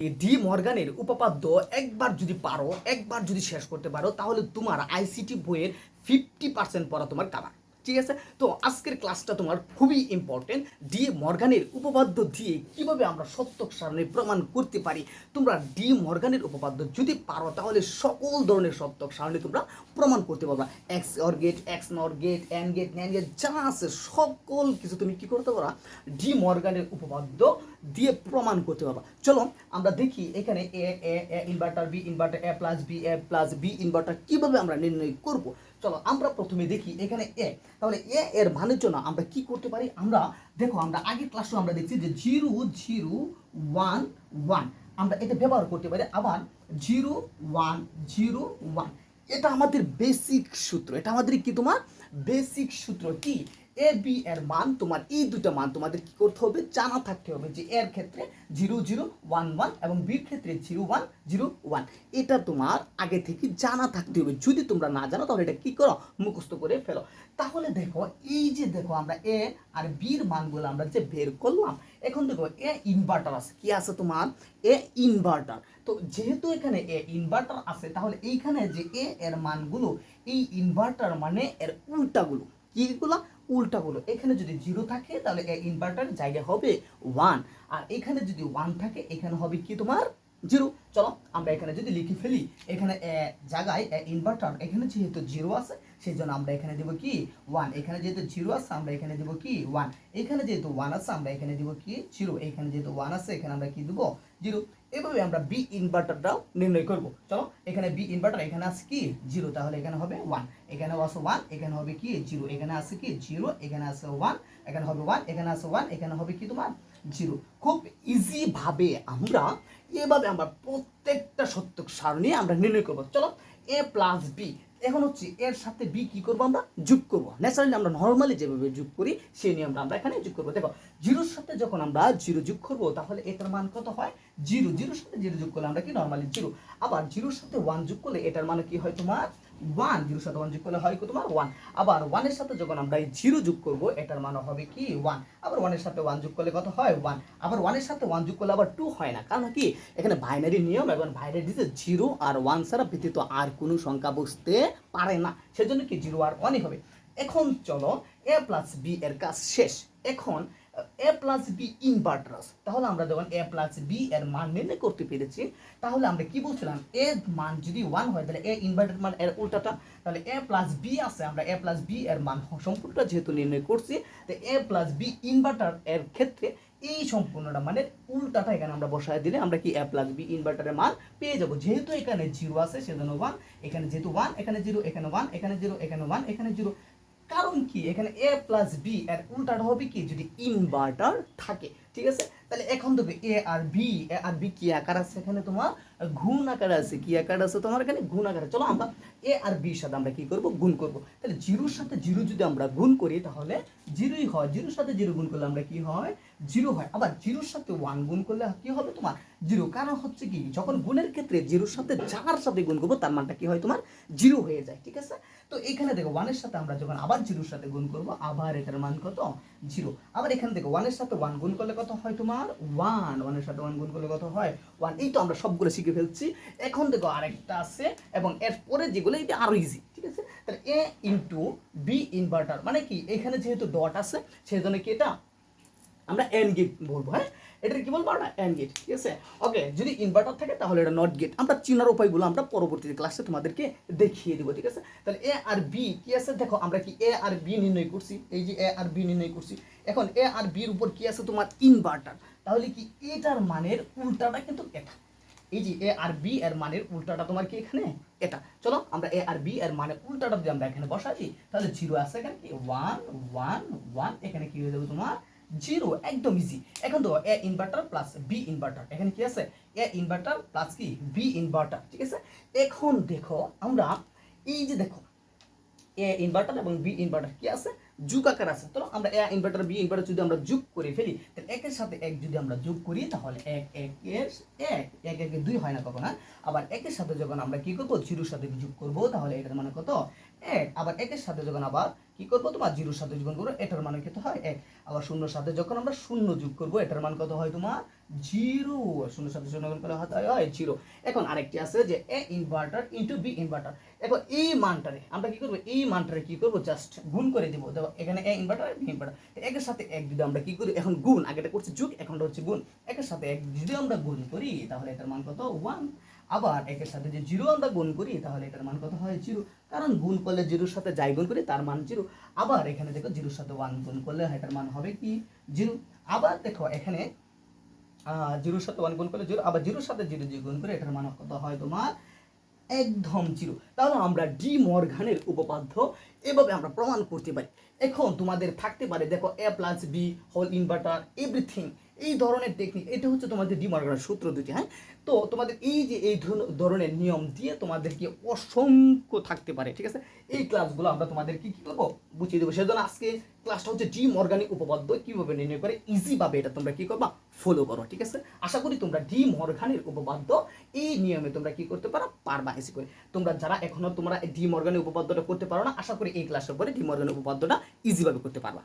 D মর্গানের উপপাদ্য একবার যদি পারো, একবার যদি শেষ করতে পারো, তাহলে তোমার আইসিটি বইয়ের 50% পড়া তোমার কাভার। ঠিক আছে, তো আজকের ক্লাসটা তোমার খুবই ইম্পর্টেন্ট। ডি মর্গানের উপপাদ্য দিয়ে কিভাবে আমরা সত্যক সারণী প্রমাণ করতে পারি। তোমরা ডি মর্গানের উপপাদ্য যদি পারো, তাহলে সকল ধরনের সত্যক সারণী তোমরা প্রমাণ করতে পারবা। X OR gate, X NOR gate, AND gate, NAND gate, যা আছে সকল কিছু তুমি কি করতে পারবা, ডি মর্গানের উপপাদ্য দিয়ে প্রমাণ করতে পারবা। চলো আমরা দেখি এখানে এ ইনভার্টার, বি ইনভার্টার, এ প্লাস বি ইনভার্টার কিভাবে আমরা নির্ণয় করব। চলো আমরা প্রথমে দেখি এখানে এ। তাহলে এ এর মানের জন্য আমরা কি করতে পারি, আমরা দেখো আমরা আগের ক্লাসে আমরা দেখছি যে 0 0 1 1 আমরা এটা ব্যবহার করতে পারি। আবার 0 1 0 1 এটা আমাদের বেসিক সূত্র, এটা আমাদের কি তোমার বেসিক সূত্র। কি এ বি এর মান, তোমার এই দুটো মান তোমাদের কি করতে হবে, জানা থাকতে হবে। যে এর ক্ষেত্রে 0 0 1 1 এবং বির ক্ষেত্রে 0 1 0 1, এটা তোমার আগে থেকে জানা থাকতে হবে। যদি তোমরা না জানো তাহলে এটা কি করো, মুখস্থ করে ফেলো। তাহলে দেখো এই যে দেখো আমরা এ আর বির মানগুলো আমরা যে বের করলাম। এখন দেখো এ ইনভার্টার আছে, কি আছে তোমার এ ইনভার্টার। তো যেহেতু এখানে এ ইনভার্টার আছে, তাহলে এইখানে যে এ এর মানগুলো, এই ইনভার্টার মানে এর উল্টাগুলো, কিগুলো উল্টাগুলো। এখানে যদি 0 থাকে তাহলে এ ইনভার্টার জায়গা হবে 1, আর এখানে যদি 1 থাকে এখানে হবে কি তোমার 0। চলো আমরা এখানে যদি লিখে ফেলি, এখানে জায়গায় ইনভার্টার, এখানে যেহেতু 0 আছে সেই জন্য আমরা এখানে দেব কি 1, এখানে যেহেতু 0 আছে আমরা এখানে দেব কি 1, এখানে যেহেতু 1 আছে আমরা এখানে দেব কি 0, এখানে যেহেতু 1 আছে এখানে আমরা কি দেব 0। এভাবে আমরা বি ইনভার্টারটাও নির্ণয় করব। চলো এখানে বি ইনভার্টার, এখানে আছে কি 0, তাহলে এখানে হবে 1, এখানে আছে 1, এখানে হবে কি 0, এখানে আছে কি 0, এখানে আছে 1, এখানে হবে 1, এখানে আছে 1, এখানে হবে কি তোমার 0। খুব ইজি ভাবে আমরা এভাবে আমরা প্রত্যেকটা সত্যক সারণী আমরা নির্ণয় করব। চলো এ প্লাস বি, এখন হচ্ছে এর সাথে বি কি করবো, আমরা যোগ করব। ন্যাচারালি আমরা নর্মালি যেভাবে যোগ করি সেই নিয়মটা আমরা এখানে যোগ করবো। দেখো 0-র সাথে যখন আমরা 0 যোগ করবো, তাহলে এটার মান কত হয় 0, 0-র সাথে 0 যোগ করলে আমরা কি নর্মালি 0। আবার 0-র সাথে 1 যোগ করলে এটার মানে কি হয় তোমার 1, 0-র সাথে 1 যোগ করলে হয় কি তোমার 1। আবার 1-এর সাথে যখন আমরা 0 যোগ করবো এটার মানে হবে কি 1। আবার 1-এর সাথে 1 যোগ করলে কত হয় 1। আবার 1-এর সাথে 1 যোগ করলে আবার 2 হয় না, কারণ কি এখানে বাইনারি নিয়ম, এবং বাইনারিতে 0 আর 1 ছাড়া ব্যতীত আর কোনো সংখ্যা বসতে পারে না, সেজন্য কি 0 আর 1ই হবে। এখন চলো এ প্লাস বি এর কাজ শেষ। এখন এ প্লাস বি ইনভার্টার আছে, তাহলে আমরা যখন এ প্লাস বি এর মান নির্ণয় করতে পেরেছি, তাহলে আমরা কি বলছিলাম, এর মান যদি 1 হয় তাহলে এ ইনভার্টার মান এর উল্টাটা, তাহলে এ প্লাস বি আছে, আমরা এ প্লাস বি এর মান সম্পূর্ণটা যেহেতু নির্ণয় করছি, তো এ প্লাস বি ইনভার্টার এর ক্ষেত্রে এই সম্পূর্ণটা মানে উল্টাটা এখানে আমরা বসায় দিলে আমরা কি এ প্লাস বি ইনভার্টারের মান পেয়ে যাব। যেহেতু এখানে 0 আছে সেজন্য 1, এখানে যেহেতু 1, এখানে 0, এখানে 1, এখানে 0, এখানে 1, এখানে 0। কারণ কি এখানে এ প্লাস বি এর উল্টাটা হবে কি যদি ইনভার্টার থাকে। ঠিক আছে, তাহলে এখন দেখো এ আর বি কি আকার আছে, এখানে তোমার গুণ আকার আছে। কি আকার আছে তোমার এখানে গুণ আকার। চলো আমরা এ আর বির সাথে আমরা কি করব, গুণ করব। তাহলে 0-র সাথে 0 যদি আমরা গুণ করি তাহলে 0ই হয়, 0-র সাথে 0 গুণ করলে আমরা কি হয় 0 হয়। আবার 0-র সাথে 1 গুণ করলে কি হবে তোমার 0, কারণ হচ্ছে কি যখন গুণের ক্ষেত্রে 0-র সাথে যার সাথে গুণ করবো তার মানটা কি হয় তোমার 0 হয়ে যায়। ঠিক আছে, তো এখানে দেখো 1-এর সাথে আমরা যখন আবার 0-র সাথে গুণ করব, আবার এটার মান কত 0। আবার এখানে দেখো 1-এর সাথে 1 গুণ করলে কত হয় তোমার 1, 1-এর সাথে 1 গুণ করলে কত হয় 1। এই তো আমরা সবগুলো শিখে ফেলছি। এখন দেখো আরেকটা আছে, এবং এর পরে যেগুলো এটা আরো ইজি। ঠিক আছে, তাহলে এ ইনটু বি ইনভার্টার মানে কি, এখানে যেহেতু ডট আছে সেই জন্য কি এটা আমরা এন্ড গেট বলবো। হ্যাঁ, এটা কি বলবো আমরা এন্ড গেট। ঠিক আছে, ওকে। যদি ইনভার্টার থাকে তাহলে এটা নট গেট। আমরা চিনার উপায়গুলো আমরা পরবর্তী ক্লাসে তোমাদেরকে দেখিয়ে দেবো। ঠিক আছে, তাহলে এ আর বি কি আছে দেখো, আমরা কি এ আর বি নির্ণয় করছি, এই যে এ আর বি নির্ণয় করছি। এখন এ আর বির উপর কি আছে তোমার ইনভার্টার, তাহলে কি এটার মানের উল্টাটা কিন্তু এটা, এই যে এ আর বি এর মানের উল্টাটা তোমার কি এখানে এটা। চলো আমরা এ আর বি এর মানের উল্টাটা যদি আমরা এখানে বসাই, তাহলে 0 আছে এখানে কি 1 1 1, এখানে কি হয়ে যাবে তোমার 0, একদম ইজি। এখন তো এ ইনভার্টার প্লাস বি ইনভার্টার, এখানে কি আছে এ ইনভার্টার প্লাস কি বি ইনভার্টার। ঠিক আছে, এখন দেখো আমরা এই যে দেখো এ ইনভার্টার এবং বি ইনভার্টার কি আছে যোগ আকার আছে। তো আমরা এ ইনভার্টার বি ইনভার্টার যদি আমরা যোগ করে ফেলি, তাহলে একের সাথে এক যদি আমরা যোগ করি তাহলে এক একের এক একে 2 হয় না কখনো। আবার একের সাথে যখন আমরা কি করব 0-র সাথে যোগ করব তাহলে এটার মানে কত 1। আবার একের সাথে যখন আবার কি করবো তোমার জিরোর সাথে গুণ করবো, এটার মান কত হয় 1। আবার শূন্যর সাথে যখন আমরা শূন্য যোগ করবো এটার মান কত হয় তোমার 0, শূন্যর সাথে শূন্য গুণ করলে হয় 0। এখন আরেকটি আছে যে এ ইনভার্টার ইনটু বি ইনভার্টার। এখন এই মানটারে আমরা কি করবো, এই মানটারে কি করবো জাস্ট গুণ করে দেবো। দেখো এখানে এ ইনভার্টার বি ইনভার্টার, একের সাথে এক যদি আমরা কি করি, এখন গুণ, আগেটা করছি যোগ এখনটা হচ্ছে গুণ, একের সাথে এক যদি আমরা গুণ করি তাহলে এটার মান কত 1। আবার একের সাথে যে 0 আমরা গুণ করি তাহলে এটার মান কত হয় 0, কারণ গুণ করলে 0-র সাথে যাই গুণ করি তার মান 0। আবার এখানে দেখো 0-র সাথে 1 গুণ করলে এটার মান হবে কি 0। আবার দেখো এখানে 0-র সাথে 1 গুণ করলে 0, আবার 0-র সাথে 0 যে গুণ করে এটার মান কত হয় তোমার একদম 0। তাহলে আমরা ডি মর্গানের উপপাদ্য এভাবে আমরা প্রমাণ করতে পারি। এখন তোমাদের থাকতে পারে দেখো A plus B whole inverter everything, এই ধরনের টেকনিক, এটা হচ্ছে তোমাদের ডি মর্গানের সূত্র দুটি। হ্যাঁ, তো তোমাদের এই যে এই ধরনের নিয়ম দিয়ে তোমাদেরকে অসংখ্য থাকতে পারে, ঠিক আছে। এই ক্লাসগুলো আমরা তোমাদেরকে কি করবো বুঝিয়ে দেবো। সেজন্য আজকে ক্লাসটা হচ্ছে ডি মর্গানের উপপাদ্য কিভাবে নির্ণয় করে ইজিভাবে এটা তোমরা কি করবা ফলো করো, ঠিক আছে। আশা করি তোমরা ডি মর্গানের উপপাদ্য এই নিয়মে তোমরা কি করতে পারবা এসে করে। তোমরা যারা এখনো তোমরা ডি মর্গানের উপপাদ্যটা করতে পারো না, আশা করি এই ক্লাসের পরে ডি মর্গানের উপপাদ্যটা ইজিভাবে করতে পারবা।